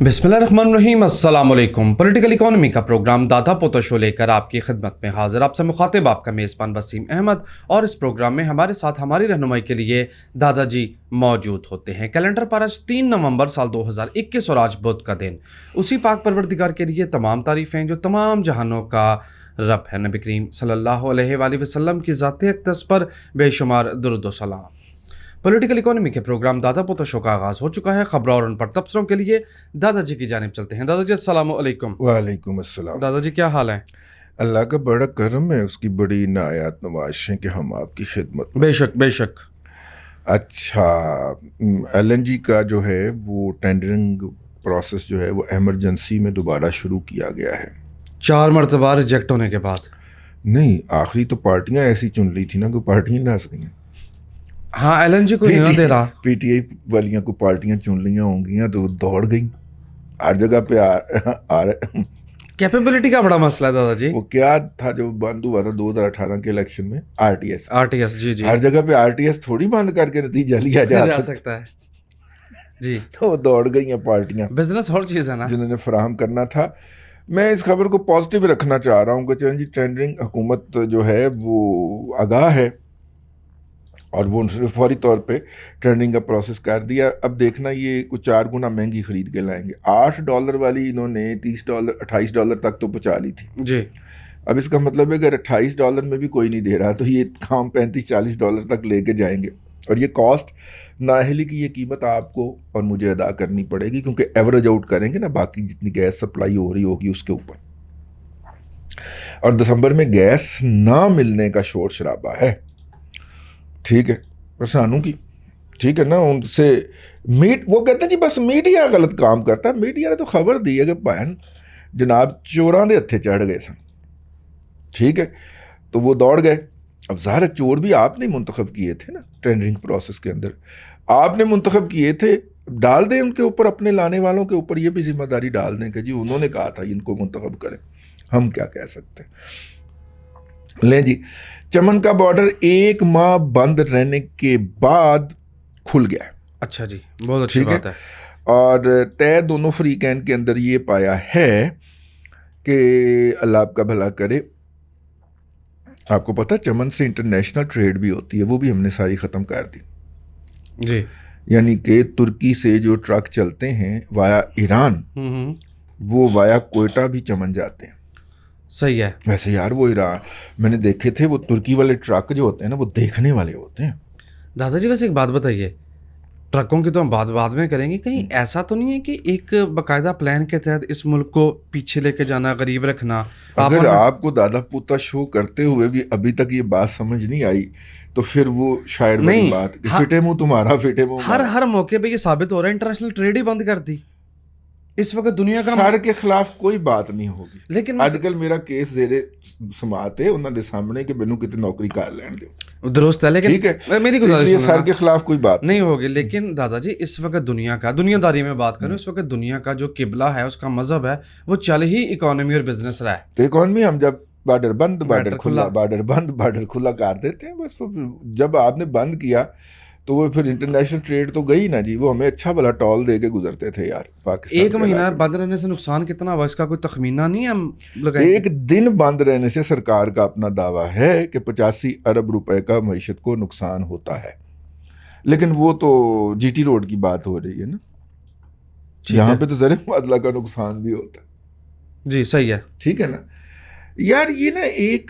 बिस्मिल्लाहिर्रहमानिर्रहीम अस्सलाम वालेकुम। पॉलिटिकल इकोनॉमी का प्रोग्राम दादा पोता शो लेकर आपकी खिदमत में हाजिर। आपसे मुखातिब आपका मेज़बान वसीम अहमद, और इस प्रोग्राम में हमारे साथ हमारी रहनुमाई के लिए दादाजी मौजूद होते हैं। कैलेंडर पर आज 3 नवंबर साल 2021 और आज बुध का दिन। उसी पाक परवरदिगार के लिए तमाम तारीफ़ें जो तमाम जहानों का रब है। नबी करीम सल्लल्लाहु अलैहि वसल्लम की ज़ात अक़दस पर बेशुमार दुरूद व सलाम। पॉलिटिकल इकोनॉमी के प्रोग्राम दादा पोता शो का आगाज़ हो चुका है। खबरों और उन पर तबसरों के लिए दादाजी की जानिब चलते हैं। दादाजी अस्सलाम वालेकुम। वालेकुम अस्सलाम। दादाजी क्या हाल है? अल्लाह का बड़ा करम है, उसकी बड़ी इनायत नवाज़ें कि हम आपकी खिदमत में। बेशक बेशक। अच्छा, LNG का जो है वो टेंडरिंग प्रोसेस जो है वो एमरजेंसी में दोबारा शुरू किया गया है। 4 मरतबा रिजेक्ट होने के बाद। नहीं, आखिरी तो पार्टियां ऐसी चुन ली थी ना, कोई पार्टियां ना सकें। हाँ, LNG को नहीं ना दे रहा। PTI वालियां को पार्टियां चुन लिया होंगी तो दौड़ गई हर जगह पे आ रहे। कैपेबिलिटी का बड़ा मसला है दादाजी। वो क्या था जो बंद हुआ था 2018 के इलेक्शन में? RTS। जी जी। हर जगह पे RTS थोड़ी बंद करके नतीजा लिया जा सकता है जी। तो दौड़ गई हैं पार्टियां, बिजनेस और चीज़ है ना, जिन्होंने फराहम करना था। मैं इस खबर को पॉजिटिव रखना चाह रहा हूँ कि चंद जी टेंडरिंग हुकूमत जो है वो आगाह है और वो उन्होंने फौरी तौर पे टेंडरिंग का प्रोसेस कर दिया। अब देखना ये कुछ 4 गुना महंगी खरीद के लाएंगे। $8 वाली इन्होंने $30 $28 तक तो पहुँचा ली थी जी। अब इसका मतलब है कि अगर $28 में भी कोई नहीं दे रहा तो ये काम $35-40 तक लेके जाएंगे, और ये कॉस्ट नाअहली की ये कीमत आपको और मुझे अदा करनी पड़ेगी, क्योंकि एवरेज आउट करेंगे ना बाकी जितनी गैस सप्लाई हो रही होगी उसके ऊपर। और दिसंबर में गैस ना मिलने का शोर शराबा है, ठीक है, परेशानों की, ठीक है ना। उनसे वो कहते हैं जी बस मीडिया गलत काम करता है। मीडिया ने तो खबर दी है कि बहन जनाब चोरां दे हत्थे चढ़ गए सन, ठीक है, तो वो दौड़ गए। अब ज़ाहिर है चोर भी आपने मुंतखब किए थे ना, टेंडरिंग प्रोसेस के अंदर आपने मुंतखब किए थे। डाल दें उनके ऊपर, अपने लाने वालों के ऊपर ये भी जिम्मेदारी डाल दें कि जी उन्होंने कहा था इनको मुंतखब करें। हम क्या कह सकते हैं। लें जी, चमन का बॉर्डर 1 माह बंद रहने के बाद खुल गया है। अच्छा जी, बहुत अच्छी बात है। और तय दोनों फरीकैन के अंदर ये पाया है कि अल्लाह आपका भला करे। आपको पता है चमन से इंटरनेशनल ट्रेड भी होती है, वो भी हमने सारी ख़त्म कर दी जी। यानी कि तुर्की से जो ट्रक चलते हैं वाया ईरान, वो वाया कोयटा भी चमन जाते हैं। सही है। वैसे यार वो ईरान मैंने देखे थे, वो तुर्की वाले ट्रक जो होते हैं ना वो देखने वाले होते हैं। दादाजी वैसे एक बात बताइए, ट्रकों की तो हम बाद में करेंगे, कहीं ऐसा तो नहीं है कि एक बाकायदा प्लान के तहत इस मुल्क को पीछे लेके जाना, गरीब रखना? अगर आपको दादा पोता शो करते हुए भी अभी तक ये बात समझ नहीं आई तो फिर वो शायद वही बात कि फिटे मुंह तुम्हारा फिटे मुंह। हर मौके पे ये साबित हो रहा है इंटरनेशनल ट्रेड ही बंद कर दी इस वक्त दुनिया का। सर के खिलाफ कोई बात नहीं होगी, लेकिन आजकल मेरा केस जेरे समात है उन्होंने सामने कि मैनू कितनी नौकरी कर लेने दो, दुरुस्त है, लेकिन ठीक है, मेरी गुजारिश सर के खिलाफ कोई बात नहीं होगी। लेकिन दादाजी इस वक्त दुनियादारी में बात करें, इस वक्त दुनिया का जो किबला है, उसका मजहब है, वो चल ही इकोनॉमी और बिजनेस रहा है। तो इकोनॉमी हम जब बॉर्डर बंद बॉर्डर खुला, बॉर्डर बंद बॉर्डर खुला कर देते हैं बस। जब आपने बंद किया तो वो फिर इंटरनेशनल ट्रेड तो गई ना जी, वो हमें अच्छा भला टॉल दे के गुजरते थे यार पाकिस्तान। 1 महीना बंद रहने से नुकसान कितना हुआ, इसका कोई तखमीना नहीं है हम लगाएं? 1 दिन बंद रहने से सरकार का अपना दावा है कि 85 अरब रुपए का मईशत को नुकसान होता है, लेकिन वो तो GT रोड की बात हो रही है ना, यहाँ पे तो ज़र मुबादला का नुकसान भी होता है। जी सही है, ठीक है ना यार। ये ना एक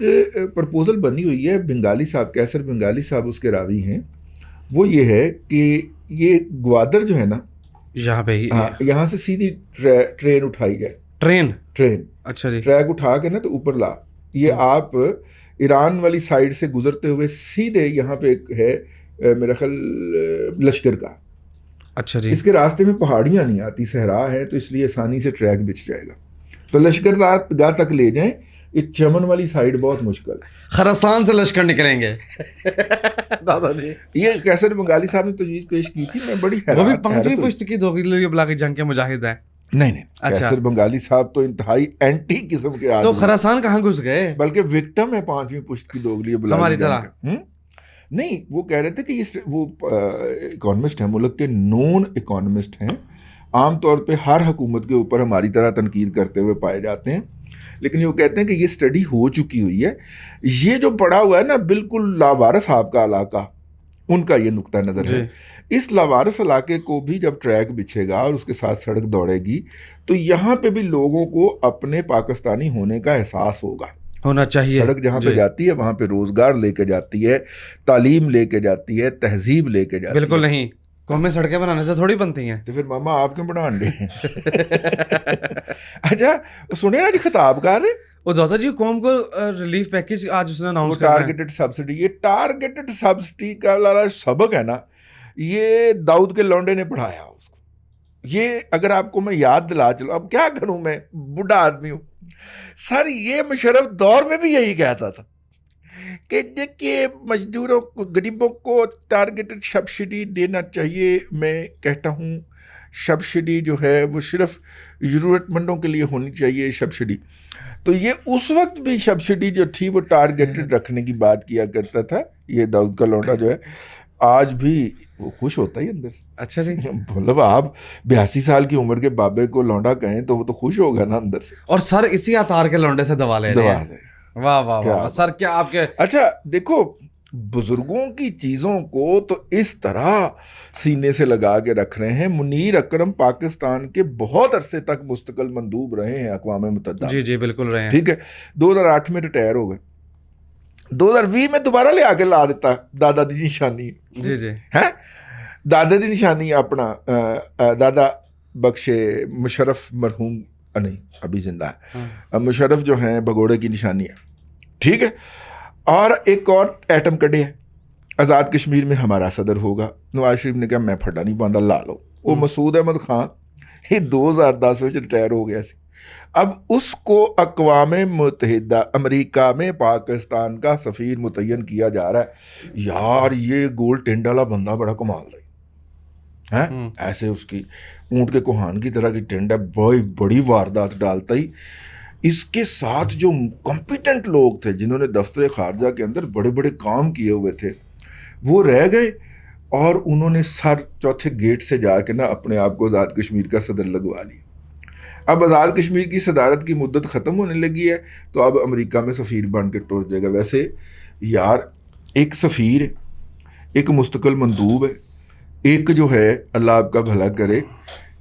प्रपोजल बनी हुई है, बंगाली साहब, कैसर बंगाली साहब उसके रावी हैं। वो ये है कि ये ग्वादर जो है ना, यहाँ पे यहाँ से सीधी ट्रेन उठाई जाए। ट्रेन अच्छा जी, ट्रैक उठा के ना तो ऊपर ला, ये आप ईरान वाली साइड से गुजरते हुए सीधे यहाँ पे एक है मेरा ख्याल लश्कर का। अच्छा जी, इसके रास्ते में पहाड़ियाँ नहीं आती, सहरा है, तो इसलिए आसानी से ट्रैक बिछ जाएगा। तो लश्कर गाह तक ले जाएं, ये चमन वाली साइड बहुत मुश्किल है। खरासान से लश्कर निकलेंगे दादाजी। ये कैसर बंगाली साहब ने तजवीज़ पेश की थी, मैं बड़ी हैरान। वो भी 5वीं पुश्त की दोगली बला की जंग के मुजाहिद हैं। नहीं अच्छा। कैसर बंगाली साहब तो इंतहाई एंटी किस्म के आदमी, तो खरासान कहाँ घुस गए? बल्कि विक्टिम है 5वीं पुश्त की दोगली बला हमारी तरह। नहीं, वो कह रहे थे कि वो इकोनॉमिस्ट हैं, मुल्क के नॉन इकोनॉमिस्ट हैं, आम तौर पे हर हुकूमत के ऊपर हमारी तरह तनकीद करते हुए पाए जाते हैं, लेकिन वो कहते हैं कि ये स्टडी हो चुकी हुई है। ये जो पड़ा हुआ है ना बिल्कुल लावारिस साहब का इलाका, उनका ये नुक्ता नज़र है। इस लावारिस इलाके को भी जब ट्रैक बिछेगा और उसके साथ सड़क दौड़ेगी तो यहाँ पे भी लोगों को अपने पाकिस्तानी होने का एहसास होना चाहिए। सड़क जहाँ पे जाती है वहाँ पे रोजगार लेके जाती है, तालीम लेके जाती है, तहजीब लेके जाती है। बिल्कुल नहीं, कौमें सड़कें बनाने से थोड़ी बनती हैं। तो फिर मामा आप क्यों बना दे? अच्छा सुने आज खिताबकार वो दादा जी कौम को रिलीफ पैकेज आज उसने अनाउंस किया, टारगेटेड सब्सिडी। ये टारगेटेड सब्सिडी का वाला सबक है ना, ये दाऊद के लौंडे ने पढ़ाया उसको। ये अगर आपको मैं याद दिला चलो, अब क्या करूं, मैं बूढ़ा आदमी हूं सर, ये मुशर्रफ दौर में भी यही कहता था कि देखिए मजदूरों को, गरीबों को टारगेटेड सब्सिडी देना चाहिए। मैं कहता हूँ सब्सिडी जो है वो सिर्फ ज़रूरतमंदों के लिए होनी चाहिए सब्सिडी। तो ये उस वक्त भी सब्सिडी जो थी वो टारगेटेड रखने की बात किया करता था। ये दाऊद का लौंडा जो है आज भी वो खुश होता ही अंदर से। अच्छा जी, मतलब आप 82 साल की उम्र के बाबे को लौंडा कहें तो वो तो खुश होगा ना अंदर से। और सर इसी अतार के लौंडे से दवा ले रहे हैं। वाह वाह वाह सर, क्या आपके। अच्छा देखो, बुजुर्गों की चीज़ों को तो इस तरह सीने से लगा के रख रहे हैं। मुनीर अकरम पाकिस्तान के बहुत अरसे तक मुस्तकिल मंदूब रहे हैं अक़वाम मुत्तहिदा। जी जी बिल्कुल रहे हैं। ठीक है, 2008 में रिटायर हो गए, 2020 में दोबारा ले आके ला देता दादा दी निशानी। जी जी है दादा दी निशानी अपना दादा बख्शे मुशर्रफ मरहूम नहीं अभी जिंदा है, मुशर्रफ जो हैं भगोड़े की निशानी है। ठीक है, और एक और एटम कड़े है, आज़ाद कश्मीर में हमारा सदर होगा। नवाज शरीफ ने कहा मैं फटा नहीं पाँदा, ला लो। वो मसूद अहमद खान ये 2010 में रिटायर हो गया सी। अब उसको अक़वाम मुत्तहिदा अमेरिका में पाकिस्तान का सफ़ीर मुतय्यन किया जा रहा है। यार ये गोल टेंड वाला बंदा बड़ा कमाल रही है, ऐसे उसकी ऊँट के कोहान की तरह की टेंड है, बड़ी वारदात डालता ही। इसके साथ जो कॉम्पिटेंट लोग थे जिन्होंने दफ्तर खारजा के अंदर बड़े बड़े काम किए हुए थे वो रह गए, और उन्होंने सर चौथे गेट से जाके ना अपने आप को आज़ाद कश्मीर का सदर लगवा लिया। अब आज़ाद कश्मीर की सदारत की मुद्दत ख़त्म होने लगी है तो अब अमेरिका में सफ़ीर बन के टुर जाएगा। वैसे यार एक सफ़ीर है, एक मुस्तकिल मंदूब है, एक जो है अल्लाह आपका भला करे,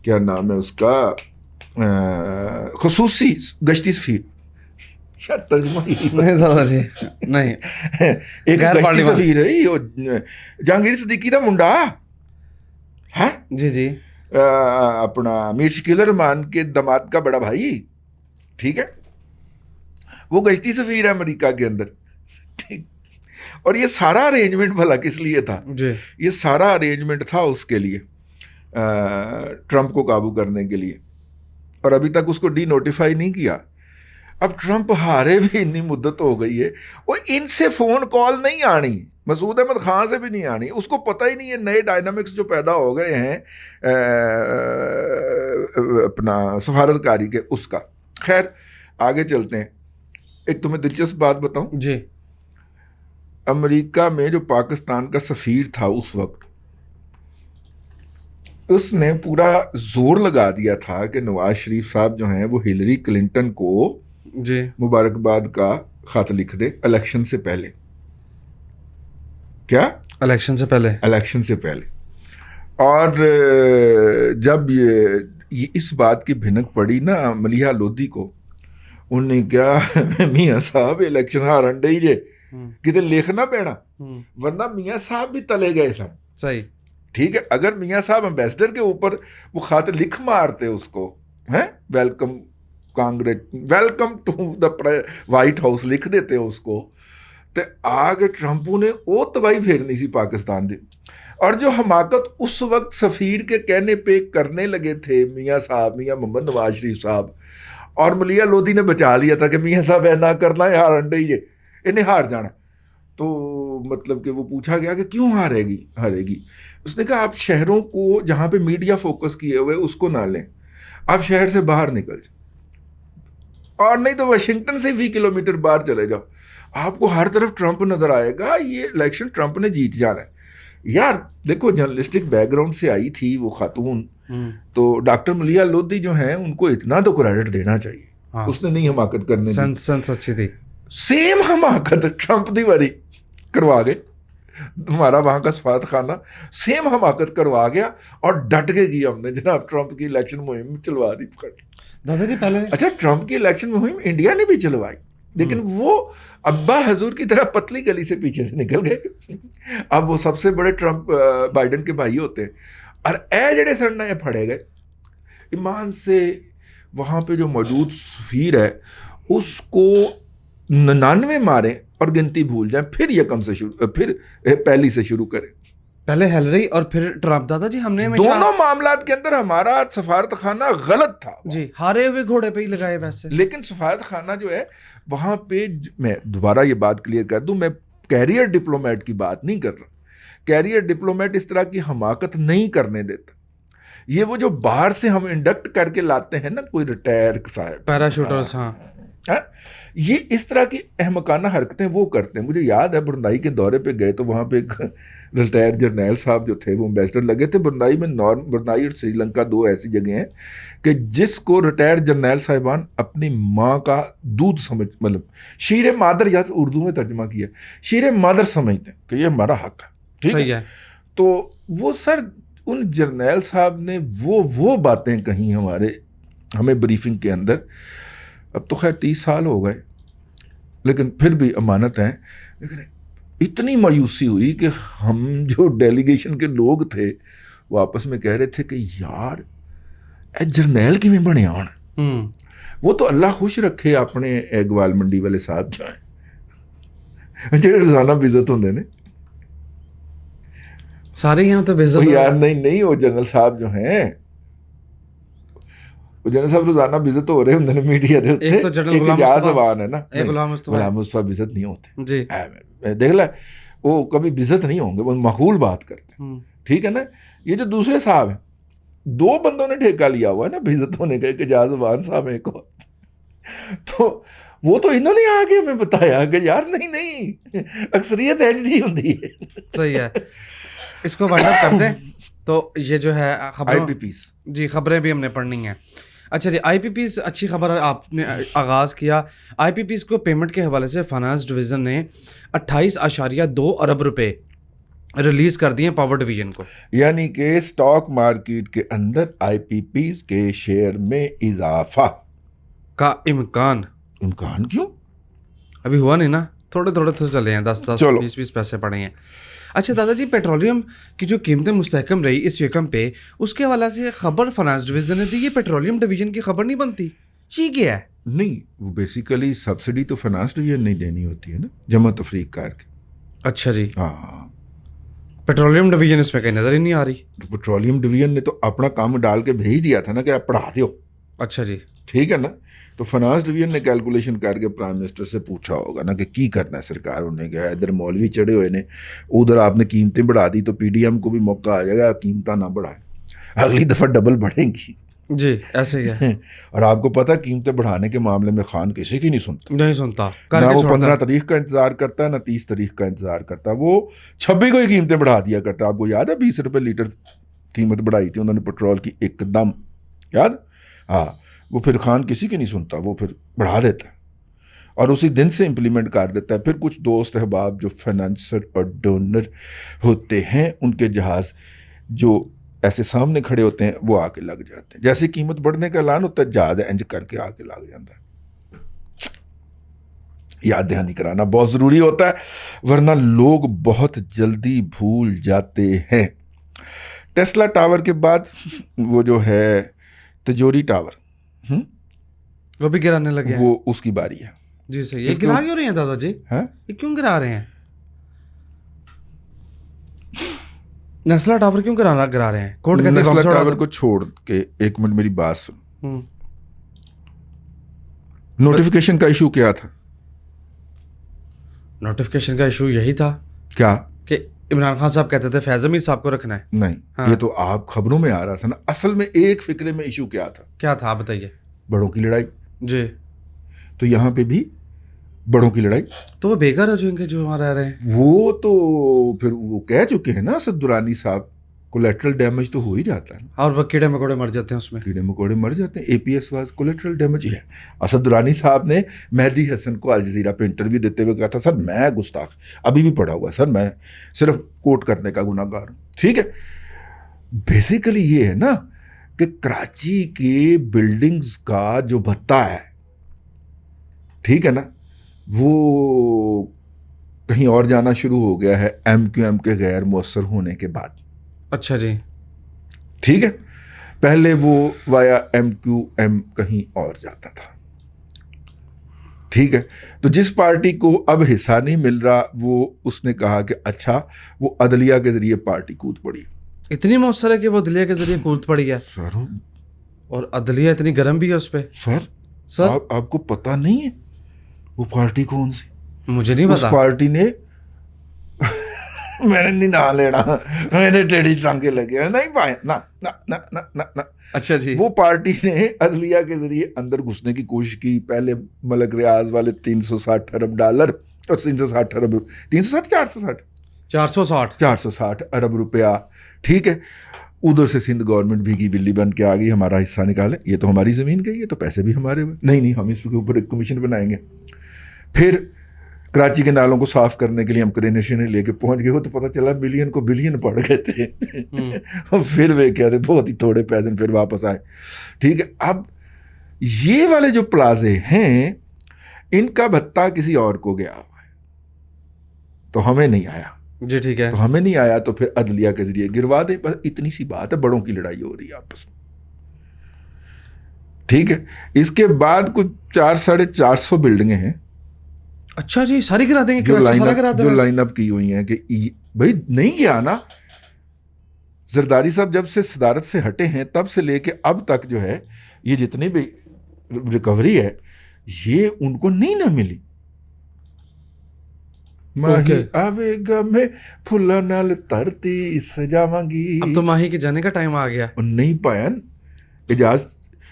क्या नाम है उसका, ख़ुसूसी गश्ती सफ़ीर, शायद तर्जुमा नहीं दादा जी नहीं एक गश्ती सफ़ीर है यो जहांगीर सिद्दीकी दा मुंडा है। जी जी अपना मीर शकील रहमान के दामाद का बड़ा भाई। ठीक है, वो गश्ती सफ़ीर है अमेरिका के अंदर। ठीक, और ये सारा अरेंजमेंट भला किस लिए था जी? ये सारा अरेंजमेंट था उसके लिए, ट्रंप को काबू करने के लिए, और अभी तक उसको डी नोटिफाई नहीं किया। अब ट्रंप हारे भी इतनी मुद्दत हो गई है, वो इनसे फ़ोन कॉल नहीं आनी, मसूद अहमद खान से भी नहीं आनी। उसको पता ही नहीं है नए डायनामिक्स जो पैदा हो गए हैं अपना सफारतकारी के, उसका। खैर आगे चलते हैं। एक तुम्हें दिलचस्प बात बताऊं जी, अमेरिका में जो पाकिस्तान का सफ़ीर था उस वक्त, उसने पूरा जोर लगा दिया था कि नवाज शरीफ साहब जो हैं वो हिलरी क्लिंटन को जी मुबारकबाद का खत लिख दे इलेक्शन से पहले। क्या इलेक्शन से पहले? इलेक्शन से पहले। और जब ये इस बात की भिनक पड़ी ना मलिहा लोधी को, उन्होंने क्या मियाँ साहब इलेक्शन हारन डे जे कितने लिखना पैना, वरना मियाँ साहब भी तले गए सन। सही, ठीक है, अगर मियाँ साहब एम्बेसडर के ऊपर वो खत लिख मारते उसको, हैं welcome Congress, welcome to the White House लिख देते उसको, तो आगे ट्रंपू ने वो तबाही फेरनी सी पाकिस्तान दी। और जो हमाकत उस वक्त सफ़ीर के कहने पे करने लगे थे मियाँ साहब, मियाँ मोहम्मद नवाज शरीफ साहब, और मलिया लोधी ने बचा लिया था कि मियाँ साहब ऐना करना है, हार अंडे ही इन्हें हार जाना। तो मतलब कि वो पूछा गया कि क्यों हारेगी। उसने कहा आप शहरों को जहाँ पे मीडिया फोकस किए हुए उसको ना लें, आप शहर से बाहर निकल जाओ, और नहीं तो वाशिंगटन से 20 किलोमीटर बाहर चले जाओ, आपको हर तरफ ट्रंप नज़र आएगा, ये इलेक्शन ट्रंप ने जीत जाना है। यार देखो, जर्नलिस्टिक बैकग्राउंड से आई थी वो खातून, तो डॉक्टर मलिया लोधी जो हैं उनको इतना तो क्रेडिट देना चाहिए। हाँ, उसने नहीं हमाकत करने दी। सेंस अच्छी थी। सेम हमाकत ट्रंप दी वारी करवा गए, हमारा वहां का सफारत खाना सेम हमाकत करवा गया और डट के की हमने जनाब ट्रंप की इलेक्शन मुहिम चलवा दी पकड़। दादाजी पहले अच्छा, ट्रंप की इलेक्शन मुहिम इंडिया ने भी चलवाई, लेकिन वो अब्बा हजूर की तरह पतली गली से पीछे से निकल गए। अब वो सबसे बड़े ट्रंप बाइडन के भाई होते हैं, और ए जड़े सड़ना ये फड़े गए ईमान से। वहाँ पे जो मौजूद सफीर है उसको 99 मारें और गिनती भूल जाए, फिर यकम से शुरू, फिर पहली से शुरू करें। पहले हिलरी और फिर ट्रंप। दादाजी हमने हमेशा दोनों मामलात के अंदर हमारा सफारत खाना गलत था जी, हारे हुए घोड़े पे ही लगाए वैसे। लेकिन सफारत खाना जो है वहां पे, मैं दोबारा ये बात क्लियर कर दूं, मैं कैरियर डिप्लोमेट की बात नहीं कर रहा। कैरियर डिप्लोमेट इस तरह की हमाकत नहीं करने देता। ये वो जो बाहर से हम इंडक्ट करके लाते हैं ना, कोई रिटायर साहब, पैराशूटर्स, हाँ, है? ये इस तरह की अहमकाना हरकतें वो करते हैं। मुझे याद है ब्रुनाई के दौरे पे गए तो वहाँ पे एक रिटायर जर्नैल साहब जो थे वो एम्बेसडर लगे थे। ब्रुनाई में ब्रुनाई और श्रीलंका दो ऐसी जगह हैं कि जिसको रिटायर जर्नैल साहिबान अपनी माँ का दूध समझ, मतलब शीरे मादर, या उर्दू में तर्जमा किया, शीरे मादर समझते हैं कि ये हमारा हक है, ठीक है। तो वो सर, उन जर्नैल साहब ने वो बातें कही हमें ब्रीफिंग के अंदर। अब तो खैर 30 साल हो गए, लेकिन फिर भी अमानत है। लेकिन इतनी मायूसी हुई कि हम जो डेलीगेशन के लोग थे वो आपस में कह रहे थे कि यार ए जरनैल किवें बने आन। वो तो अल्लाह खुश रखे अपने ग्वाल मंडी वाले साहब जो हैं, जेड़े रोजाना बेइज्जत होंदे ने सारे यहाँ तो बेइज्जत। यार नहीं, वो जनरल साहब जो हैं, जनरल साहब रोजाना बेइज्जत हो रहे होंदे ने मीडिया दे उत्ते। एक तो जनरल गुलाम जवान है ना, गुलाम मुस्तफा बेइज्जत नहीं होते जी, देख ला, वो कभी बेइज्जत नहीं होंगे, वो माकूल बात करते हैं, ठीक है ना। ये जो दूसरे साहब हैं, 2 बंदों ने ठेका लिया हुआ है ना बेइज्जत होने का, कि जवान साहब एक और, तो वो तो इन्होंने आके हमें बताया कि यार नहीं अक्सरियत है नहीं होती है। सही है, इसको वाइंड अप कर दें। तो ये जो है आईपीपीस जी, खबरें भी हमने पढ़नी है। अच्छा जी, आईपीपीस अच्छी खबर आपने आगाज़ किया। आईपीपीस को पेमेंट के हवाले से फाइनेंस डिवीज़न ने 28.2 अरब रुपए रिलीज़ कर दिए पावर डिवीजन को। यानी कि स्टॉक मार्केट के अंदर आईपीपीस के शेयर में इजाफा का इम्कान क्यों? अभी हुआ नहीं ना, थोड़े थोड़े तो चले हैं, 10-10 20-20 पैसे पड़े हैं। अच्छा दादाजी, पेट्रोलियम की जो कीमतें मुस्तहकम रही इस यकम पे, उसके हवाले से खबर फाइनेंस डिवीजन ने दी। ये पेट्रोलियम डिवीजन की खबर नहीं बनती, ये क्या है? नहीं, वो बेसिकली सब्सिडी तो फाइनेंस डिवीजन नहीं देनी होती है ना, जमा तफरीक करके। अच्छा जी, हाँ, पेट्रोलियम डिवीजन इसमें कहीं नजर ही नहीं आ रही। तो पेट्रोलियम डिवीजन ने तो अपना काम डाल के भेज दिया था ना कि आप पढ़ा दो। अच्छा जी, ठीक है ना। तो फाइनेंस डिवीजन ने कैलकुलेशन करके प्राइम मिनिस्टर से पूछा होगा ना कि की करना है सरकार। उन्होंने कहा इधर मौलवी चढ़े हुए ने, उधर आपने कीमतें बढ़ा दी तो पीडीएम को भी मौका आ जाएगा, कीमतें ना बढ़ाएं, अगली दफ़ा डबल बढ़ेंगी जी, ऐसे ही है। और आपको पता है कीमतें बढ़ाने के मामले में खान किसी की नहीं सुनता, ना वो 15 तारीख का इंतजार करता है, ना 30 तारीख का इंतजार करता है, वो 26 को ही कीमतें बढ़ा दिया करता है। आपको याद है 20 रुपये लीटर कीमत बढ़ाई थी उन्होंने पेट्रोल की एकदम, याद? हाँ, वो फिर खान किसी की नहीं सुनता, वो फिर बढ़ा देता है और उसी दिन से इम्प्लीमेंट कर देता है। फिर कुछ दोस्त अहबाब जो फाइनेंसर और डोनर होते हैं, उनके जहाज़ जो ऐसे सामने खड़े होते हैं, वो आके लग जाते हैं। जैसे कीमत बढ़ने का ऐलान होता है, जहाज इंज करके आके लग जाता है। याद दहानी कराना बहुत ज़रूरी होता है, वरना लोग बहुत जल्दी भूल जाते हैं। टेस्ला टावर के बाद वो जो है तिजोरी टावर, वो भी गिराने लगे हैं। वो उसकी बारी है जी सही। ये गिरा क्यों रहे हैं दादाजी? हैं? ये क्यों गिरा रहे हैं? नेस्ला टावर क्यों गिरा रहे हैं? कोर्ट कहते हैं नेस्ला टावर को छोड़ के, एक मिनट मेरी बात सुन। नोटिफिकेशन का इशू क्या था? नोटिफिकेशन का इशू यही था क्या कि इमरान खान साहब कहते थे फैज़ हमीद साहब को रखना है। नहीं, हाँ। ये तो आप खबरों में आ रहा था ना। असल में एक फिक्रे में इशू क्या था? क्या था, आप बताइए। बड़ों की लड़ाई जी, तो यहाँ पे भी बड़ों की लड़ाई। तो वो बेघर हो जाएंगे जो वहाँ रह रहे हैं। वो तो फिर वो कह चुके हैं ना असद दुरानी साहब, कोलेटरल डैमेज तो हो ही जाता है ना, और वो कीड़े मकोड़े मर जाते हैं उसमें। कीड़े मकोड़े मर जाते हैं। एपीएस वाज कोलेटरल डैमेज है। असद दुरानी साहब ने मेहदी हसन को अल जजीरा पे इंटरव्यू देते हुए कहा था, सर मैं गुस्ताख, अभी भी पढ़ा हुआ है सर, मैं सिर्फ कोट करने का गुनाहगार हूँ। ठीक है, बेसिकली ये है ना कि कराची के बिल्डिंग्स का जो भत्ता है, ठीक है ना, वो कहीं और जाना शुरू हो गया है एमक्यूएम के गैर मुअस्सर होने के बाद। अच्छा जी। ठीक है, पहले वो वाया एमक्यूएम कहीं और जाता था। ठीक है, तो जिस पार्टी को अब हिस्सा नहीं मिल रहा, वो उसने कहा कि अच्छा वो अदलिया के जरिए पार्टी कूद पड़ी। इतनी मौसर है कि वो अदलिया के जरिए कूद पड़ी है। सर, और अदलिया इतनी गर्म भी है उस पर। सर आपको पता नहीं है वो पार्टी कौन सी? मुझे नहीं उस पता। पार्टी ने मैंने नहीं ना लेना, मैंने टेढ़ी टांगे लगे नहीं पाए ना ना ना ना ना ना। अच्छा जी। वो पार्टी ने अदलिया के जरिए अंदर घुसने की कोशिश की। पहले मलक रियाज वाले 360 अरब डॉलर और 360 अरब 360 460 अरब रुपया। ठीक है, उधर से सिंध गवर्नमेंट भीगी बिल्ली बन के आ गई, हमारा हिस्सा निकाले, ये तो हमारी जमीन गई है तो पैसे भी हमारे हुए, नहीं हम इसके ऊपर एक कमीशन बनाएंगे। फिर कराची के नालों को साफ करने के लिए हम क्रेनेशन लेके पहुंच गए हो तो पता चला मिलियन को बिलियन पड़ गए थे। और फिर वे कह रहे बहुत ही थोड़े पैसे, फिर वापस आए। ठीक है, अब ये वाले जो प्लाजे हैं इनका भत्ता किसी और को गया हुआ है, तो हमें नहीं आया जी। ठीक है, तो हमें नहीं आया तो फिर अदलिया के जरिए गिरवा दे, बस इतनी सी बात है। बड़ों की लड़ाई हो रही है आपस में। ठीक है, इसके बाद कुछ 400-450 बिल्डिंगें हैं। अच्छा जी, सारी गिरा देंगे? जो जो लाइनअप की हुई हैं कि भाई नहीं गया ना, जरदारी साहब जब से सदारत से हटे हैं तब से लेके अब तक जो है ये जितनी भी रिकवरी है ये उनको नहीं ना मिली। माही आवेगा मैं फुल्ला नाल धरती सजावांगी। अब तो माही के जाने का टाइम आ गया। नहीं पाया इजाज,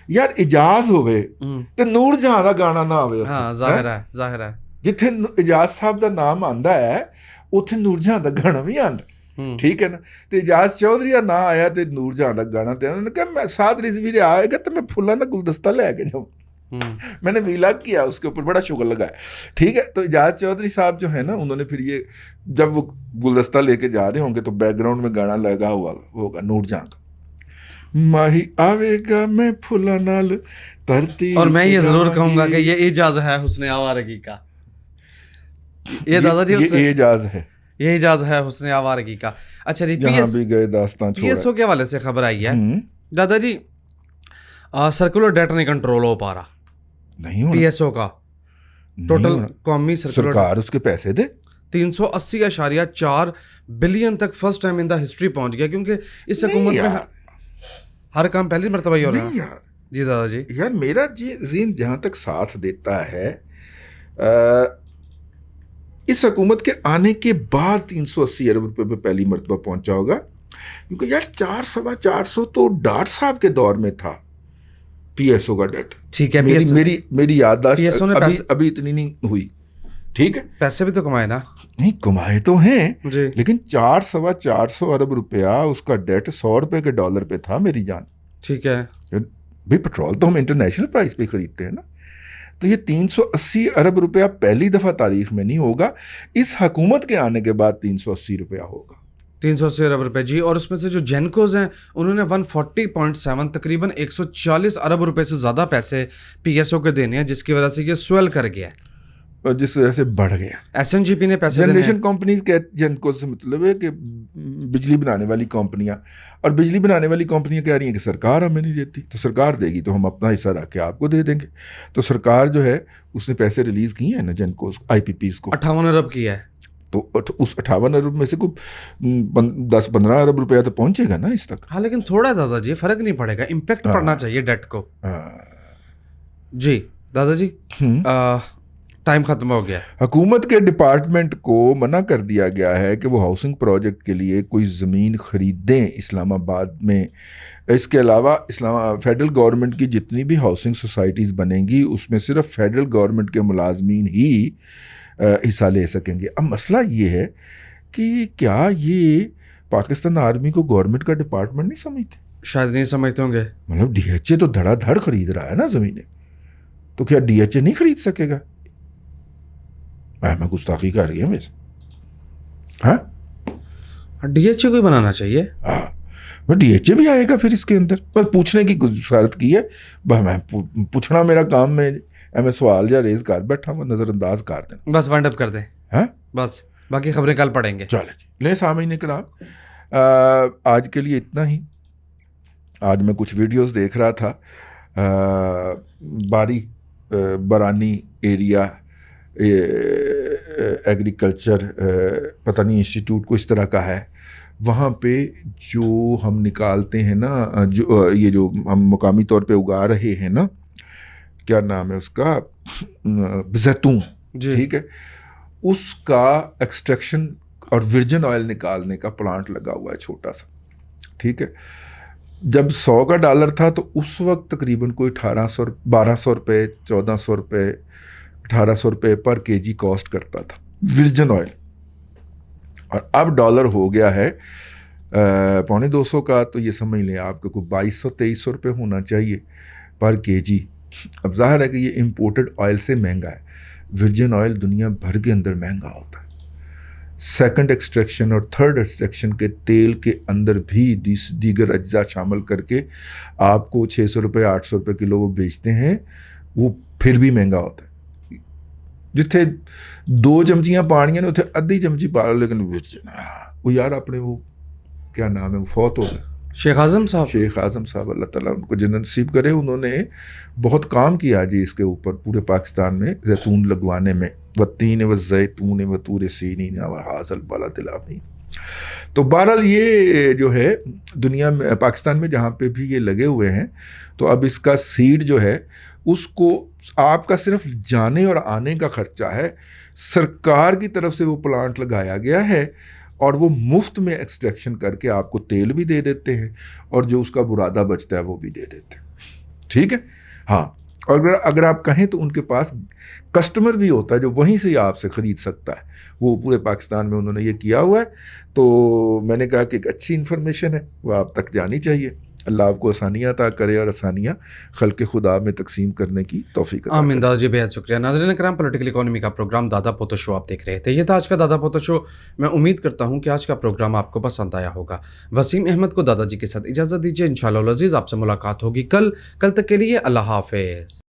यार इजाज होवे ते नूर जहां दा गाना ना आवे। हाँ, जाहिर है जिथे इजाज साहब दा नाम आंदा है उथे नूर जहां दा गाना भी आंदा। ठीक है ना, तो इजाज चौधरी का ना आया तो नूर जहां दा गाना, ते उन्होंने कहा मैं साथ रिजवी आएगा तो मैं फुल्ला ना गुलदस्ता लेके जाऊँ। मैंने वीलॉग किया, उसके ऊपर बड़ा शुगर लगाया। ठीक है, तो इजाज चौधरी साहब जो है ना, उन्होंने फिर ये जब वो गुलदस्ता लेके जा रहे होंगे तो बैकग्राउंड में गाना लगा हुआ होगा नूर जहां का, माही आवेगा मैं फुल्ला नाल धरती। और मैं ये जरूर कहूंगा कि ये इजाज है हुस्ने आवारगी का। ये दादाजी ये इजाज है, ये इजाज है हुस्ने आवारगी का। अच्छा जी, जहां भी गए दास्तान छोड़ा। पीएसओ के हवाले से खबर आई है दादाजी, सर्कुलर डेट नहीं कंट्रोल हो पा रहा, नहीं होना पीएसओ का टोटल कौमी सरकार उसके पैसे दे 380.4 बिलियन तक first time in the history पहुंच गया, क्योंकि इस हुकूमत में हर काम पहली मरतबा ही हो रहा है। जी दादाजी, यार मेरा जीन जहां तक साथ देता है, इस हुकूमत के आने के बाद 380 अरब रुपए पे पहली मरतबा पहुंचा होगा, क्योंकि यार 400 तो डाट साहब के दौर में था पीएसओ का डेट। ठीक है, मेरी याददाश्त अभी इतनी नहीं हुई। ठीक है, पैसे भी तो कमाए ना? नहीं कमाए तो हैं, लेकिन 400 अरब रुपया उसका डेट 100 रुपए के डॉलर पे था मेरी जान। ठीक है भाई, पेट्रोल तो हम इंटरनेशनल प्राइस पे खरीदते हैं ना, तो ये 380 अरब रुपया पहली दफा तारीख में नहीं होगा, इस हुकूमत के आने के बाद 380 रुपया होगा। 380 अरब रुपए जी। और उसमें से जो जेनकोज हैं उन्होंने 140.7 तकरीबन 140 अरब रुपए से ज़्यादा पैसे पीएसओ के देने हैं, जिसकी वजह से ये स्वेल कर गया है और जिस वजह से बढ़ गया। एसएनजीपी ने पैसे जनरेशन कंपनीज के जेनकोज से मतलब है कि बिजली बनाने वाली कंपनियां, और बिजली बनाने वाली कंपनियां कह रही हैं कि सरकार हमें नहीं देती, तो सरकार देगी तो हम अपना हिस्सा रख के आपको दे देंगे। तो सरकार जो है उसने पैसे रिलीज किए हैं ना जेनकोज आईपीपीज को, 58 अरब किया है, तो उस 58 अरब में से कुछ 10-15 अरब रुपया तो पहुंचेगा ना इस तक। हाँ, लेकिन थोड़ा दादाजी फर्क नहीं पड़ेगा, इम्पैक्ट पड़ना चाहिए डेट को। जी दादाजी, टाइम ख़त्म हो गया। हुकूमत के डिपार्टमेंट को मना कर दिया गया है कि वो हाउसिंग प्रोजेक्ट के लिए कोई ज़मीन ख़रीदें इस्लामाबाद में। इसके अलावा फेडरल गवर्नमेंट की जितनी भी हाउसिंग सोसाइटीज़ बनेंगी उसमें सिर्फ फेडरल गवर्नमेंट के मुलाजमीन ही हिस्सा ले सकेंगे। अब मसला ये है कि क्या ये पाकिस्तान आर्मी को गवर्नमेंट का डिपार्टमेंट नहीं समझते? शायद नहीं समझते होंगे। मतलब डीएचए तो धड़ाधड़ खरीद रहा है ना ज़मीनें, तो क्या डीएचए नहीं खरीद सकेगा? मैं गुस्ताखी कर रही है वैसे। हाँ, डीएचए को ही बनाना चाहिए। मैं डीएचए भी आएगा फिर इसके अंदर। बस पूछने की गुजारत की है, बस मैं पूछना मेरा काम में, मैं सवाल या रेज कर बैठा हूँ, नज़रअंदाज कर देना। बस वाइंड अप कर दें। हैं? बस बाकी खबरें कल पढ़ेंगे। चले जी, ले सामीन कराम, आज के लिए इतना ही। आज मैं कुछ वीडियोस देख रहा था, बरानी एरिया एग्रीकल्चर पता नहीं इंस्टीट्यूट को इस तरह का है, वहाँ पे जो हम निकालते हैं ना, जो ये जो हम मुकामी तौर पे उगा रहे हैं ना, क्या नाम है उसका, जैतून, ठीक है, उसका एक्सट्रैक्शन और वर्जिन ऑयल निकालने का प्लांट लगा हुआ है छोटा सा, ठीक है। जब 100 का डॉलर था तो उस वक्त तकरीबन कोई 1200 रुपये 1400 रुपये 1800 रुपये पर केजी कॉस्ट करता था वर्जिन ऑयल, और अब डॉलर हो गया है 250 का, तो ये समझ लें आपको कोई 2200-2300 रुपये होना चाहिए पर केजी। अब जाहिर है कि ये इम्पोर्टेड ऑयल से महंगा है। वर्जिन ऑयल दुनिया भर के अंदर महंगा होता है। सेकंड एक्सट्रैक्शन और थर्ड एक्सट्रैक्शन के तेल के अंदर भी दीगर अज्जा शामिल करके आपको 600 रुपये 800 रुपये किलो वो बेचते हैं, वो फिर भी महंगा होता है। जिथे 2 चमचियाँ पानियाँ ने उथे अद्धी चमची पा लो, लेकिन वो यार अपने वो क्या नाम है, वो फौत हो गए, शेख आज़म साहब, अल्लाह ताला उनको जन्नत नसीब करे। उन्होंने बहुत काम किया जी इसके ऊपर, पूरे पाकिस्तान में जैतून लगवाने में। वत्तीन व जैतून व तूर सीनीन व हाज़ल बलदिल अमीन। तो बहरहाल ये जो है दुनिया में, पाकिस्तान में जहाँ पे भी ये लगे हुए हैं, तो अब इसका सीड जो है उसको आपका सिर्फ जाने और आने का खर्चा है, सरकार की तरफ से वो प्लांट लगाया गया है और वो मुफ्त में एक्सट्रैक्शन करके आपको तेल भी दे देते हैं और जो उसका बुरादा बचता है वो भी दे देते हैं, ठीक है। हाँ, और अगर आप कहें तो उनके पास कस्टमर भी होता है जो वहीं से आपसे ख़रीद सकता है। वो पूरे पाकिस्तान में उन्होंने ये किया हुआ है। तो मैंने कहा कि एक अच्छी इन्फॉर्मेशन है, वो आप तक जानी चाहिए। अल्लाह आपको आसानियाँ अता करे और आसानियाँ खल्क़े खुदा में तकसीम करने की तौफीक। आमीन। दादा जी बेहद शुक्रिया। नाज़रीन करम, पॉलिटिकल इकोनॉमी का प्रोग्राम दादा पोतो शो आप देख रहे थे। ये था आज का दादा पोतो शो। मैं उम्मीद करता हूँ कि आज का प्रोग्राम आपको पसंद आया होगा। वसीम अहमद को दादाजी के साथ इजाज़त दीजिए। इंशाअल्लाह अज़ीज़ आपसे मुलाकात होगी कल तक के लिए अल्लाह हाफ़िज़।